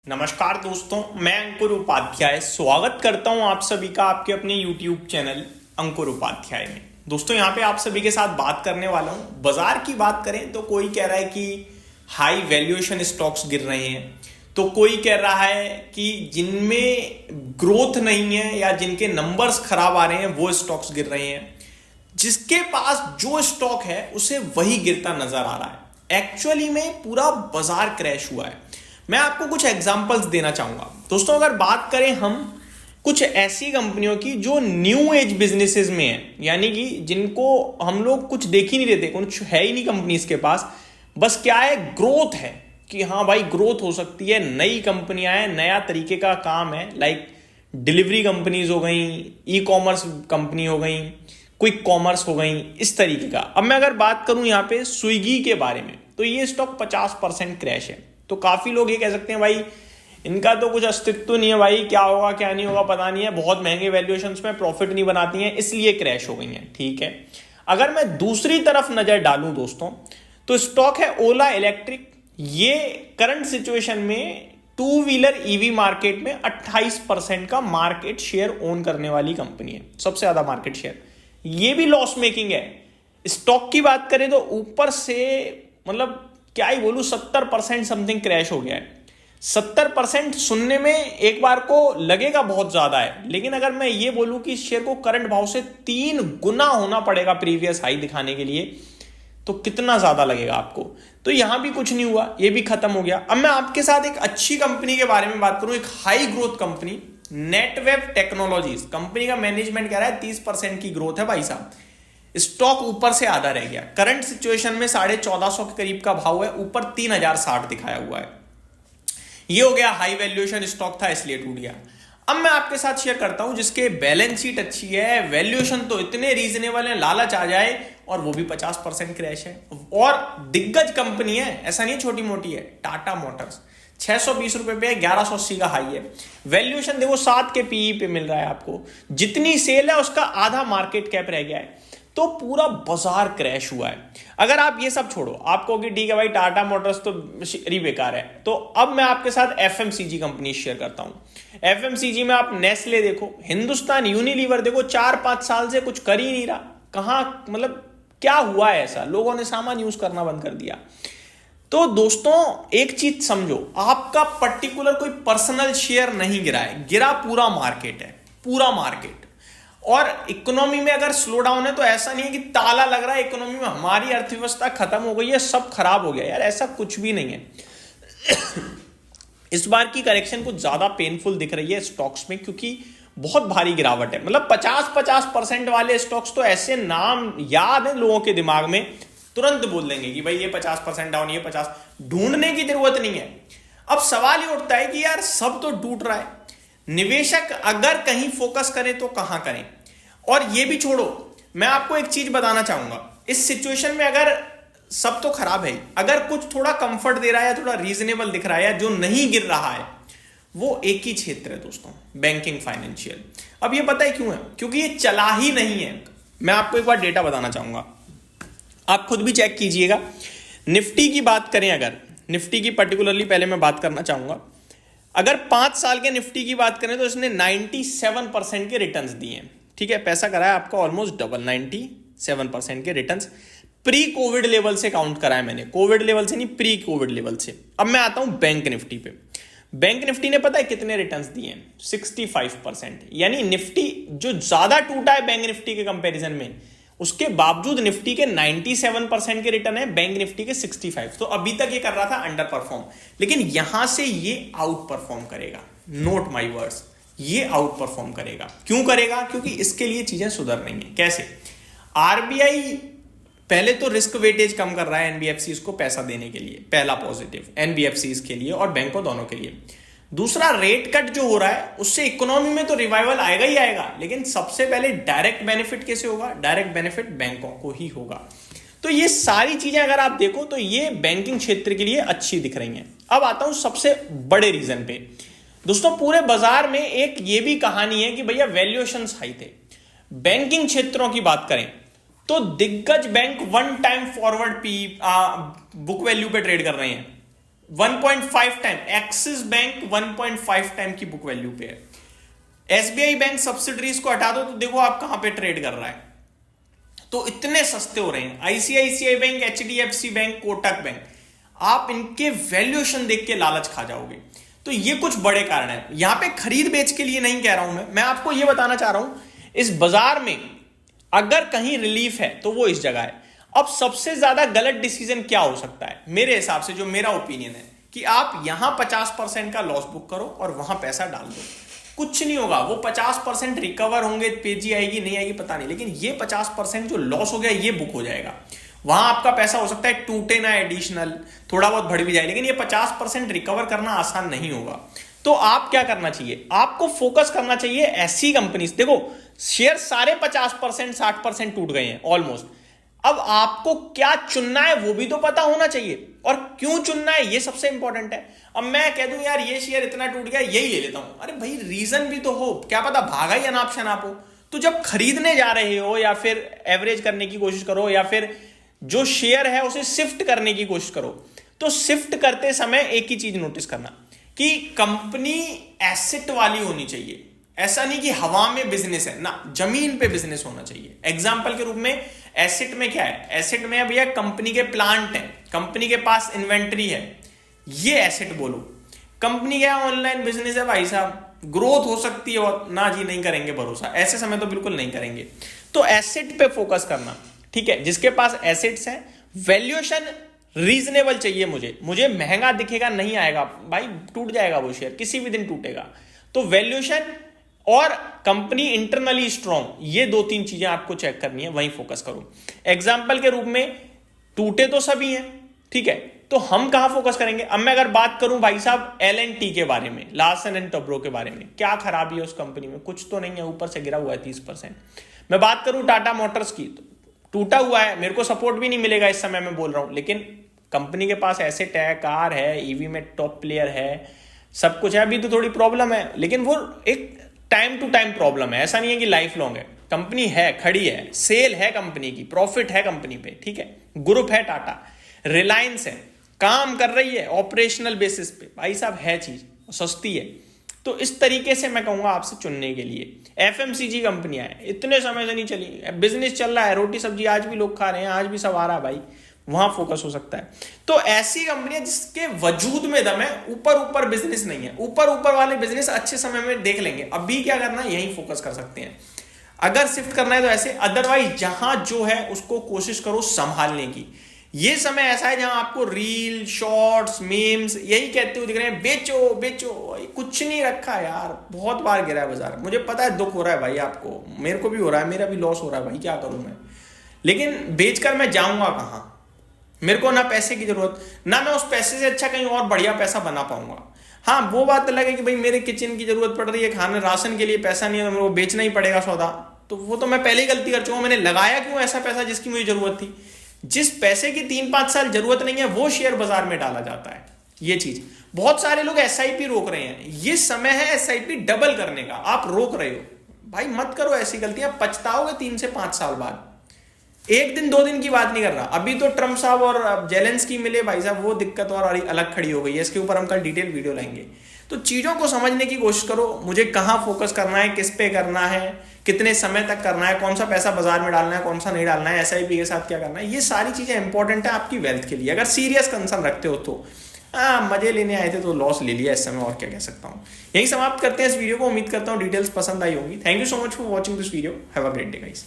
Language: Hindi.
नमस्कार दोस्तों, मैं अंकुर उपाध्याय स्वागत करता हूं आप सभी का आपके अपने YouTube चैनल अंकुर उपाध्याय में। दोस्तों यहाँ पे आप सभी के साथ बात करने वाला हूं। बाजार की बात करें तो कोई कह रहा है कि हाई वैल्यूएशन स्टॉक्स गिर रहे हैं, तो कोई कह रहा है कि जिनमें ग्रोथ नहीं है या जिनके नंबर्स खराब आ रहे हैं वो स्टॉक्स गिर रहे हैं। जिसके पास जो स्टॉक है उसे वही गिरता नजर आ रहा है। एक्चुअली में पूरा बाजार क्रैश हुआ है। मैं आपको कुछ एग्जांपल्स देना चाहूंगा। दोस्तों अगर बात करें हम कुछ ऐसी कंपनियों की जो न्यू एज बिजनेसेस में है, यानी कि जिनको हम लोग कुछ देख ही नहीं देते, कुछ है ही नहीं कंपनीज के पास, बस क्या है, ग्रोथ है कि हाँ भाई ग्रोथ हो सकती है, नई कंपनियां हैं, नया तरीके का काम है, लाइक डिलीवरी कंपनीज हो गई, ई कॉमर्स कंपनी हो गई, क्विक कॉमर्स हो गई, इस तरीके का। अब मैं अगर बात करूं यहाँ पे स्विगी के बारे में, तो ये स्टॉक 50% क्रैश है। तो काफी लोग ये कह सकते हैं भाई इनका तो कुछ अस्तित्व नहीं है, भाई क्या होगा क्या नहीं होगा पता नहीं है, बहुत महंगे वैल्यूएशंस में प्रॉफिट नहीं बनाती हैं इसलिए क्रैश हो गई हैं। ठीक है, अगर मैं दूसरी तरफ नजर डालूं दोस्तों, तो स्टॉक है ओला इलेक्ट्रिक। ये करंट सिचुएशन में टू व्हीलर ईवी मार्केट में 28% का मार्केट शेयर ओन करने वाली कंपनी है, सबसे ज्यादा मार्केट शेयर। ये भी लॉस मेकिंग है। स्टॉक की बात करें तो ऊपर से मतलब क्या ही बोलूं, 70% समथिंग क्रैश हो गया है। 70% सुनने में एक बार को लगेगा बहुत ज्यादा है, लेकिन अगर मैं ये बोलूं कि शेयर को करंट भाव से 3 गुना होना पड़ेगा प्रीवियस हाई दिखाने के लिए, तो कितना ज्यादा लगेगा आपको। तो यहां भी कुछ नहीं हुआ, ये भी खत्म हो गया। अब मैं आपके साथ एक अच्छी कंपनी के बारे में बात करूं, एक high growth company, Netweb technologies company का मैनेजमेंट कह रहा है 30% की ग्रोथ है भाई साहब। स्टॉक ऊपर से आधा रह गया। करंट सिचुएशन में 1450 के करीब का भाव है, ऊपर 3060 दिखाया हुआ है। ये हो गया हाई वैल्यूएशन स्टॉक था इसलिए टूट गया। अब मैं आपके साथ शेयर करता हूं जिसके बैलेंस शीट अच्छी है, वैल्यूएशन तो इतने रीजनेबल है, लालच आ जाए, और वो भी 50% क्रैश है, और दिग्गज कंपनी है, ऐसा नहीं छोटी मोटी है। टाटा मोटर्स 620 रुपए पे है, 1180 का हाई है। वैल्यूएशन देखो 7 के पीई पे मिल रहा है आपको। जितनी सेल है उसका आधा मार्केट कैप रह गया है। तो पूरा बाजार क्रैश हुआ है। अगर आप ये सब छोड़ो, आपको कि ठीक है भाई टाटा मोटर्स तो बेकार है, तो अब मैं आपके साथ एफएमसीजी कंपनी शेयर करता हूं। एफएमसीजी में आप नेस्ले देखो, हिंदुस्तान यूनिलीवर देखो, 4-5 साल से कुछ कर ही नहीं रहा। कहां मतलब क्या हुआ है ऐसा, लोगों ने सामान यूज करना बंद कर दिया। तो दोस्तों एक चीज समझो, आपका पर्टिकुलर कोई पर्सनल शेयर नहीं गिरा है, गिरा पूरा मार्केट है, पूरा मार्केट। और इकोनॉमी में अगर स्लो डाउन है तो ऐसा नहीं है कि ताला लग रहा है इकोनॉमी में, हमारी अर्थव्यवस्था खत्म हो गई है, सब खराब हो गया यार, ऐसा कुछ भी नहीं है। इस बार की करेक्शन कुछ ज्यादा पेनफुल दिख रही है स्टॉक्स में, क्योंकि बहुत भारी गिरावट है। मतलब 50% वाले स्टॉक्स तो ऐसे नाम याद है लोगों के दिमाग में, तुरंत बोल देंगे कि भाई ये 50% डाउन, ये 50, ढूंढने की जरूरत नहीं है। अब सवाल ये उठता है कि यार सब तो टूट रहा है, निवेशक अगर कहीं फोकस करें तो कहां करें। और ये भी छोड़ो, मैं आपको एक चीज बताना चाहूंगा, इस सिचुएशन में अगर सब तो खराब है, अगर कुछ थोड़ा कंफर्ट दे रहा है या थोड़ा रीजनेबल दिख रहा है या जो नहीं गिर रहा है, वो एक ही क्षेत्र है दोस्तों, बैंकिंग फाइनेंशियल। अब ये पता है क्यों है, क्योंकि ये चला ही नहीं है। मैं आपको एक बार डेटा बताना चाहूंगा, आप खुद भी चेक कीजिएगा। निफ्टी की बात करें, अगर निफ्टी की पर्टिकुलरली पहले मैं बात करना चाहूंगा, अगर 5 साल के निफ्टी की बात करें तो इसने 97% के रिटर्न्स दिए हैं। ठीक है, पैसा कराया आपका ऑलमोस्ट डबल, 97% के रिटर्न्स प्री कोविड लेवल से काउंट कराया मैंने, कोविड लेवल से नहीं, प्री कोविड लेवल से। अब मैं आता हूं बैंक निफ्टी पे। बैंक निफ्टी ने पता है कितने रिटर्न्स दिए हैं? 65%। यानी निफ्टी जो ज्यादा टूटा है बैंक निफ्टी के कंपैरिजन में, उसके बावजूद निफ्टी के 97% के रिटर्न है, बैंक निफ्टी के 65। तो अभी तक ये कर रहा था अंडर परफॉर्म, लेकिन यहां से ये आउट परफॉर्म करेगा। नोट माई वर्ड्स, ये आउट परफॉर्म करेगा। क्यों करेगा? क्योंकि इसके लिए चीजें सुधर रही हैं। कैसे? आरबीआई पहले तो रिस्क वेटेज कम कर रहा है एनबीएफसीज को पैसा देने के लिए, पहला पॉजिटिव एनबीएफसीज के लिए और बैंकों दोनों के लिए। दूसरा, रेट कट जो हो रहा है उससे इकोनॉमी में तो रिवाइवल आएगा ही आएगा, लेकिन सबसे पहले डायरेक्ट बेनिफिट कैसे होगा? डायरेक्ट बेनिफिट बैंकों को ही होगा। तो ये सारी चीजें अगर आप देखो तो ये बैंकिंग क्षेत्र के लिए अच्छी दिख रही हैं। अब आता हूं सबसे बड़े रीजन पे। दोस्तों पूरे बाजार में एक ये भी कहानी है कि भैया वैल्यूएशंस हाई थे। बैंकिंग क्षेत्रों की बात करें तो दिग्गज bank 1 time forward P book value पे ट्रेड कर रहे हैं। 1.5 टाइम, एक्सिस बैंक 1.5 टाइम की बुक वैल्यू पे है। एसबीआई बैंक सब्सिडरीज को हटा दो तो देखो आप कहां पे ट्रेड कर रहा है, तो इतने सस्ते हो रहे हैं। ICICI bank, HDFC bank, Kotak bank, आप इनके वैल्यूएशन देख के लालच खा जाओगे। तो ये कुछ बड़े कारण हैं। यहां पे खरीद बेच के लिए नहीं कह रहा हूं मैं आपको ये बताना चाह रहा हूं इस बाजार में अगर कहीं रिलीफ है तो वो इस जगह है। अब सबसे ज्यादा गलत डिसीजन क्या हो सकता है मेरे हिसाब से, जो मेरा ओपिनियन है, कि आप यहां 50% का लॉस बुक करो और वहां पैसा डाल दो। कुछ नहीं होगा, वो 50% रिकवर होंगे, तेजी आएगी नहीं आएगी पता नहीं, लेकिन ये 50% जो लॉस हो गया ये बुक हो जाएगा। वहां आपका पैसा हो सकता है टूटे ना, एडिशनल थोड़ा बहुत बढ़ भी जाए, लेकिन ये 50% रिकवर करना आसान नहीं होगा। तो आप क्या करना चाहिए, आपको फोकस करना चाहिए ऐसी कंपनी। देखो शेयर सारे 50% 60% टूट गए हैं ऑलमोस्ट। अब आपको क्या चुनना है वो भी तो पता होना चाहिए, और क्यों चुनना है ये सबसे इंपॉर्टेंट है। अब मैं कह दूं यार ये शेयर इतना टूट गया यही ले लेता हूं, अरे भाई रीजन भी तो हो, क्या पता भागा ही अनाप शनाप हो। तो जब खरीदने जा रहे हो या फिर एवरेज करने की कोशिश करो या फिर जो शेयर है उसे शिफ्ट करने की कोशिश करो, तो शिफ्ट करते समय एक ही चीज नोटिस करना कि कंपनी एसेट वाली होनी चाहिए। ऐसा नहीं कि हवा में बिजनेस है ना, जमीन पे बिजनेस होना चाहिए। एग्जांपल के रूप में एसेट में क्या है, एसेट में भैया कंपनी के प्लांट है, कंपनी के पास इन्वेंट्री है, ये एसेट बोलो। कंपनी क्या ऑनलाइन बिजनेस है भाई साहब, ग्रोथ हो सकती है और ना जी नहीं करेंगे भरोसा, ऐसे समय तो बिल्कुल नहीं करेंगे। तो एसेट पे फोकस करना, ठीक है। जिसके पास एसेट्स हैं, वैल्यूएशन रीजनेबल चाहिए मुझे महंगा दिखेगा नहीं आएगा भाई, टूट जाएगा वो शेयर, किसी भी दिन टूटेगा। तो वैल्यूएशन और कंपनी इंटरनली स्ट्रॉन्ग, ये 2-3 चीजें आपको चेक करनी है, वहीं फोकस करो। एग्जांपल के रूप में टूटे तो सभी हैं, ठीक है, तो हम कहां फोकस करेंगे। अब मैं अगर बात करूं भाई साहब L&T के बारे में, लार्सन एंड टब्रो के बारे में, क्या खराबी है उस कंपनी में, कुछ तो नहीं है, ऊपर से गिरा हुआ है 30%। मैं बात करूं टाटा मोटर्स की, तो टूटा हुआ है, मेरे को सपोर्ट भी नहीं मिलेगा इस समय मैं बोल रहा हूं, लेकिन कंपनी के पास एसेट है, कार है, ईवी में टॉप प्लेयर है, सब कुछ है। अभी तो थोड़ी प्रॉब्लम है, लेकिन वो एक टाइम टू टाइम प्रॉब्लम है, ऐसा नहीं है कि लाइफ लॉन्ग है। कंपनी है, खड़ी है, सेल है कंपनी की, प्रॉफिट है कंपनी पे, ठीक है। ग्रुप है टाटा, रिलायंस है, काम कर रही है ऑपरेशनल बेसिस पे, भाई साहब है चीज, सस्ती है। तो इस तरीके से मैं कहूंगा आपसे चुनने के लिए। एफएमसीजी कंपनियां हैं, इतने समय से नहीं चली, बिजनेस चल रहा है, रोटी सब्जी आज भी लोग खा रहे हैं, आज भी सब आ रहा है भाई, वहां फोकस हो सकता है। तो ऐसी कंपनियां जिसके वजूद में दम है, ऊपर ऊपर बिजनेस नहीं है, ऊपर ऊपर वाले बिजनेस अच्छे समय में देख लेंगे, अभी क्या करना है यही फोकस कर सकते हैं। अगर शिफ्ट करना है तो ऐसे, अदरवाइज जहां जो है उसको कोशिश करो संभालने की। ये समय ऐसा है जहां आपको रील, शॉर्ट्स, मीम्स यही कहते हुए दिख रहे हैं बेचो बेचो, कुछ नहीं रखा यार, बहुत बार गिरा है बाजार। मुझे पता है दुख हो रहा है भाई आपको, मेरे को भी हो रहा है, मेरा भी लॉस हो रहा है भाई, क्या करूं मैं, लेकिन बेचकर मैं जाऊंगा कहां, मेरे को ना पैसे की जरूरत, ना मैं उस पैसे से अच्छा कहीं और बढ़िया पैसा बना पाऊंगा। हाँ वो बात अलग है कि भाई मेरे किचन की जरूरत पड़ रही है, खाने राशन के लिए पैसा नहीं है, तो मेरे को बेचना ही पड़ेगा सौदा, तो वो तो मैं पहले ही गलती कर चुका हूं। मैंने लगाया क्यों ऐसा पैसा जिसकी मुझे जरूरत थी, जिस पैसे की 3-5 साल जरूरत नहीं है वो शेयर बाजार में डाला जाता है। ये चीज बहुत सारे लोग एसआईपी रोक रहे हैं, ये समय है एसआईपी डबल करने का, आप रोक रहे हो भाई, मत करो ऐसी गलतियां, पछताओगे 3 से 5 साल बाद। एक दिन 2 दिन की बात नहीं कर रहा, अभी तो ट्रम्प साहब और जेलेंस्की मिले भाई साहब, वो दिक्कत और अलग खड़ी हो गई है, इसके ऊपर हम कल डिटेल वीडियो लाएंगे। तो चीजों को समझने की कोशिश करो, मुझे कहां फोकस करना है, किस पे करना है, कितने समय तक करना है, कौन सा पैसा बाजार में डालना है, कौन सा नहीं डालना है, एसआईपी के साथ क्या करना है, ये सारी चीजें इंपॉर्टेंट है आपकी वेल्थ के लिए। अगर सीरियस कंसर्न रखते हो तो मजे लेने आए थे तो लॉस ले लिया इस समय, और क्या कह सकता हूं। यही समाप्त करते हैं इस वीडियो को, उम्मीद करता हूं डिटेल्स पसंद आई होंगी। Thank you so much for watching this video, have a great day guys.